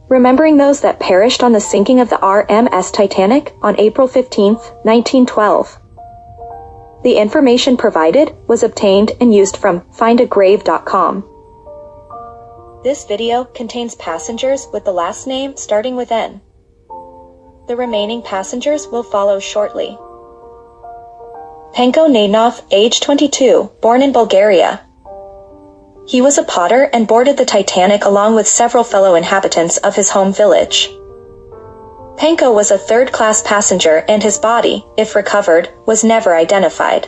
remembering those that perished on the sinking of the RMS Titanic on April 15, 1912. The information provided was obtained and used from findagrave.com. This video contains passengers with the last name starting with N. The remaining passengers will follow shortly. Penko Nadnov, age 22, born in Bulgaria. He was a potter and boarded the Titanic along with several fellow inhabitants of his home village. Penko was a third-class passenger and his body, if recovered, was never identified.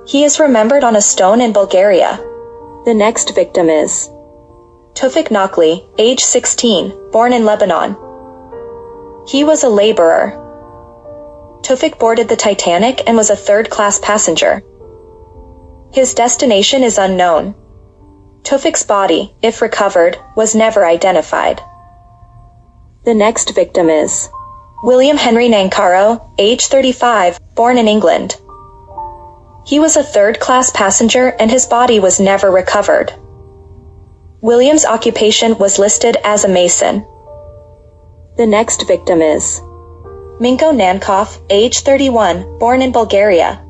He is remembered on a stone in Bulgaria. The next victim is Tufik Nakli, age 16, born in Lebanon. He was a laborer. Tufik boarded the Titanic and was a third-class passenger. His destination is unknown. Tufik's body, if recovered, was never identified. The next victim is William Henry Nancaro, age 35, born in England. He was a third-class passenger and his body was never recovered. William's occupation was listed as a mason. The next victim is Minko Nankov, age 31, born in Bulgaria.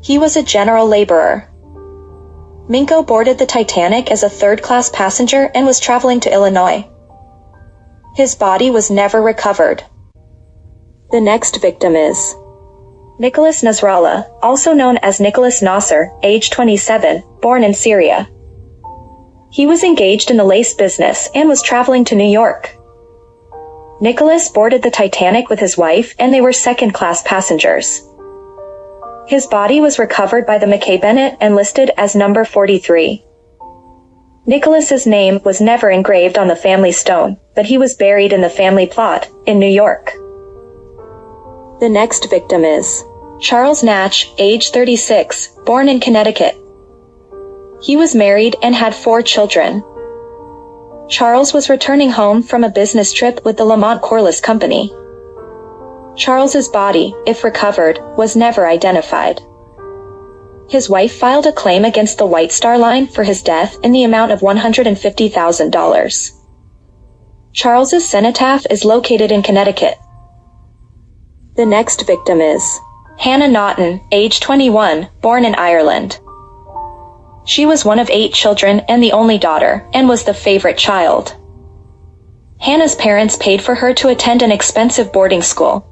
He was a general laborer. Minko boarded the Titanic as a third-class passenger and was traveling to Illinois. His body was never recovered. The next victim is Nicholas Nasrallah, also known as Nicholas Nasser, age 27, born in Syria. He was engaged in the lace business and was traveling to New York. Nicholas boarded the Titanic with his wife and they were second-class passengers. His body was recovered by the Mackay Bennett and listed as number 43. Nicholas's name was never engraved on the family stone, but he was buried in the family plot in New York. The next victim is Charles Natch, age 36, born in Connecticut. He was married and had 4 children. Charles was returning home from a business trip with the Lamont Corliss Company. Charles's body, if recovered, was never identified. His wife filed a claim against the White Star Line for his death in the amount of $150,000. Charles's cenotaph is located in Connecticut. The next victim is Hannah Naughton, age 21, born in Ireland. She was one of 8 children and the only daughter, and was the favorite child. Hannah's parents paid for her to attend an expensive boarding school.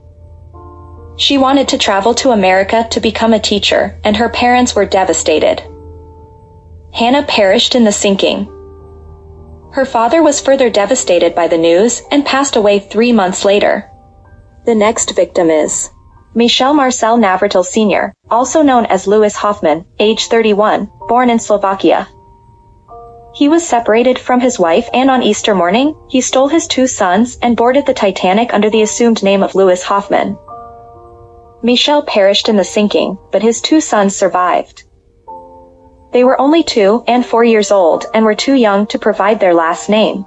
She wanted to travel to America to become a teacher, and her parents were devastated. Hannah perished in the sinking. Her father was further devastated by the news and passed away 3 months later. The next victim is Michel Marcel Navratil Sr., also known as Louis Hoffman, age 31, born in Slovakia. He was separated from his wife and on Easter morning, he stole his 2 sons and boarded the Titanic under the assumed name of Louis Hoffman. Michel perished in the sinking, but his 2 sons survived. They were only 2 and 4 years old and were too young to provide their last name.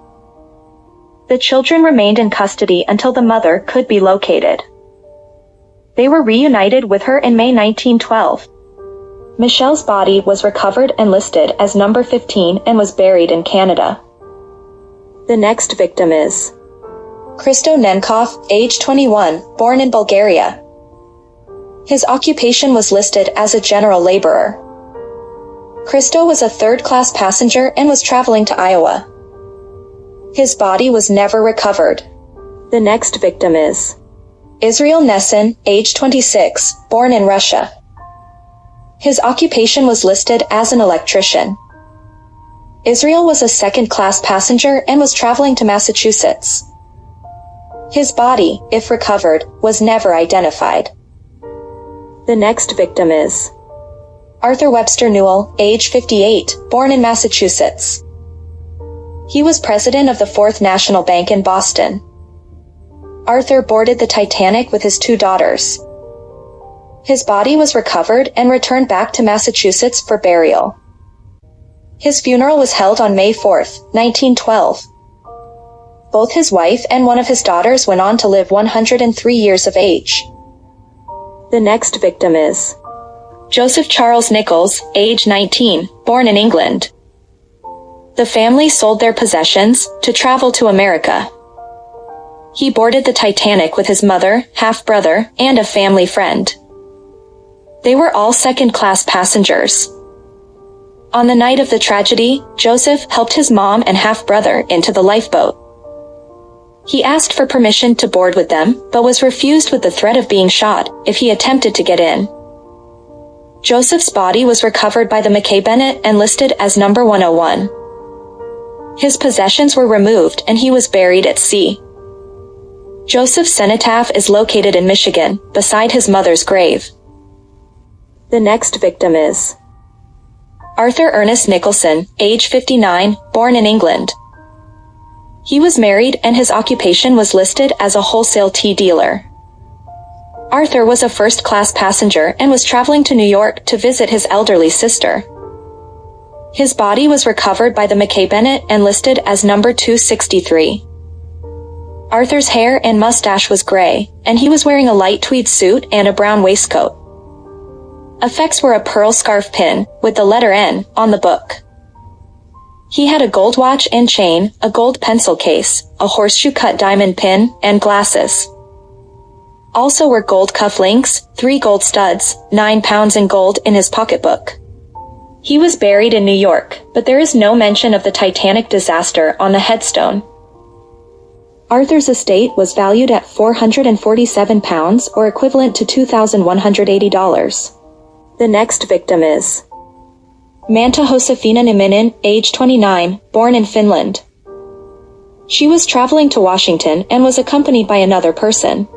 The children remained in custody until the mother could be located. They were reunited with her in May 1912. Michel's body was recovered and listed as number 15 and was buried in Canada. The next victim is Christo Nenkov, age 21, born in Bulgaria. His occupation was listed as a general laborer. Christo was a third-class passenger and was traveling to Iowa. His body was never recovered. The next victim is Israel Nesson, age 26, born in Russia. His occupation was listed as an electrician. Israel was a second-class passenger and was traveling to Massachusetts. His body, if recovered, was never identified. The next victim is Arthur Webster Newell, age 58, born in Massachusetts. He was president of the Fourth National Bank in Boston. Arthur boarded the Titanic with his 2 daughters. His body was recovered and returned back to Massachusetts for burial. His funeral was held on May 4, 1912. Both his wife and one of his daughters went on to live 103 years of age. The next victim is Joseph Charles Nichols, age 19, born in England. The family sold their possessions to travel to America. He boarded the Titanic with his mother, half-brother, and a family friend. They were all second-class passengers. On the night of the tragedy, Joseph helped his mom and half-brother into the lifeboat. He asked for permission to board with them, but was refused with the threat of being shot if he attempted to get in. Joseph's body was recovered by the Mackay Bennett and listed as number 101. His possessions were removed and he was buried at sea. Joseph's cenotaph is located in Michigan, beside his mother's grave. The next victim is Arthur Ernest Nicholson, age 59, born in England. He was married and his occupation was listed as a wholesale tea dealer. Arthur was a first-class passenger and was traveling to New York to visit his elderly sister. His body was recovered by the Mackay Bennett and listed as number 263. Arthur's hair and mustache was gray, and he was wearing a light tweed suit and a brown waistcoat. Effects were a pearl scarf pin, with the letter N, on the book. He had a gold watch and chain, a gold pencil case, a horseshoe-cut diamond pin, and glasses. Also were gold cufflinks, 3 gold studs, 9 pounds in gold in his pocketbook. He was buried in New York, but there is no mention of the Titanic disaster on the headstone. Arthur's estate was valued at £447 or equivalent to $2,180. The next victim is Manta Josefina Niminen, age 29, born in Finland. She was traveling to Washington and was accompanied by another person.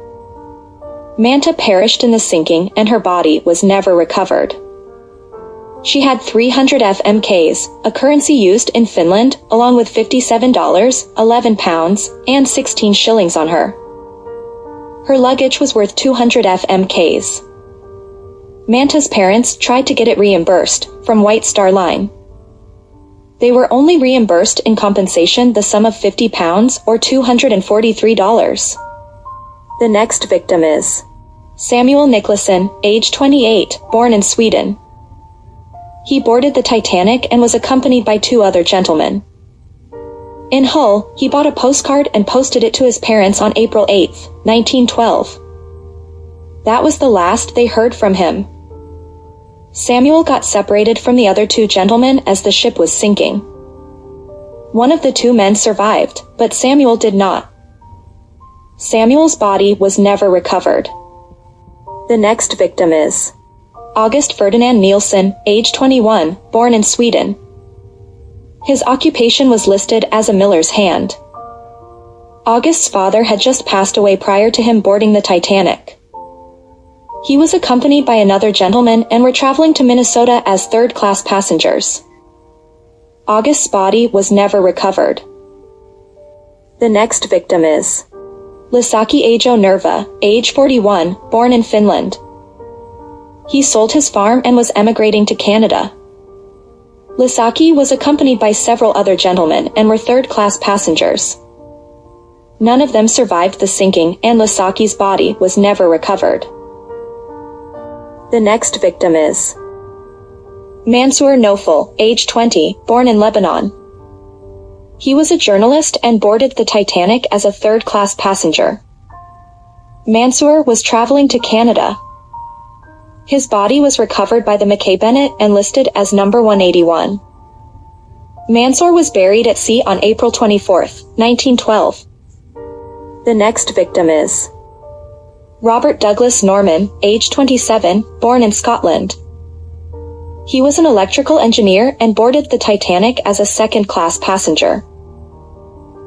Manta perished in the sinking and her body was never recovered. She had 300 FMKs, a currency used in Finland, along with $57, 11 pounds, and 16 shillings on her. Her luggage was worth 200 FMKs. Manta's parents tried to get it reimbursed from White Star Line. They were only reimbursed in compensation the sum of £50 or $243. The next victim is Samuel Nicholson, age 28, born in Sweden. He boarded the Titanic and was accompanied by 2 other gentlemen. In Hull, he bought a postcard and posted it to his parents on April 8, 1912. That was the last they heard from him. Samuel got separated from the other 2 gentlemen as the ship was sinking. One of the 2 men survived, but Samuel did not. Samuel's body was never recovered. The next victim is August Ferdinand Nielsen, age 21, born in Sweden. His occupation was listed as a miller's hand. August's father had just passed away prior to him boarding the Titanic. He was accompanied by another gentleman and were traveling to Minnesota as third-class passengers. August's body was never recovered. The next victim is Lisaki Ajo Nerva, age 41, born in Finland. He sold his farm and was emigrating to Canada. Lisaki was accompanied by several other gentlemen and were third-class passengers. None of them survived the sinking and Lisaki's body was never recovered. The next victim is Mansour Nofel, age 20, born in Lebanon. He was a journalist and boarded the Titanic as a third-class passenger. Mansour was traveling to Canada. His body was recovered by the Mackay Bennett and listed as number 181. Mansour was buried at sea on April 24, 1912. The next victim is Robert Douglas Norman, age 27, born in Scotland. He was an electrical engineer and boarded the Titanic as a second-class passenger.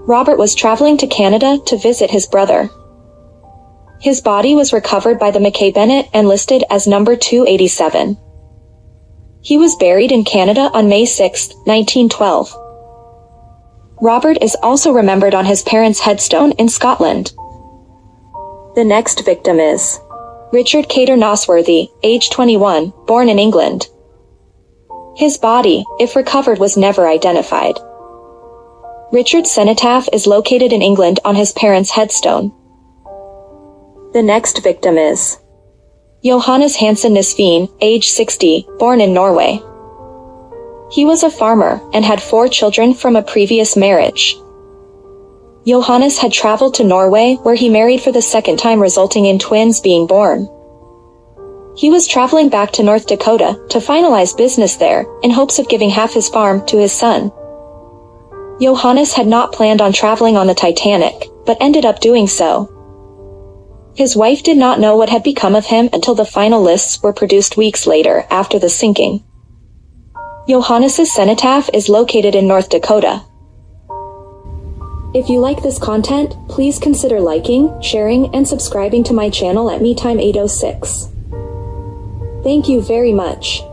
Robert was traveling to Canada to visit his brother. His body was recovered by the Mackay Bennett and listed as number 287. He was buried in Canada on May 6, 1912. Robert is also remembered on his parents' headstone in Scotland. The next victim is Richard Cater Nosworthy, age 21, born in England. His body, if recovered, was never identified. Richard's cenotaph is located in England on his parents' headstone. The next victim is Johannes Hansen Nisveen, age 60, born in Norway. He was a farmer and had 4 children from a previous marriage. Johannes had traveled to Norway, where he married for the second time, resulting in twins being born. He was traveling back to North Dakota to finalize business there, in hopes of giving half his farm to his son. Johannes had not planned on traveling on the Titanic, but ended up doing so. His wife did not know what had become of him until the final lists were produced weeks later after the sinking. Johannes's cenotaph is located in North Dakota. If you like this content, please consider liking, sharing, and subscribing to my channel at MeTime806. Thank you very much.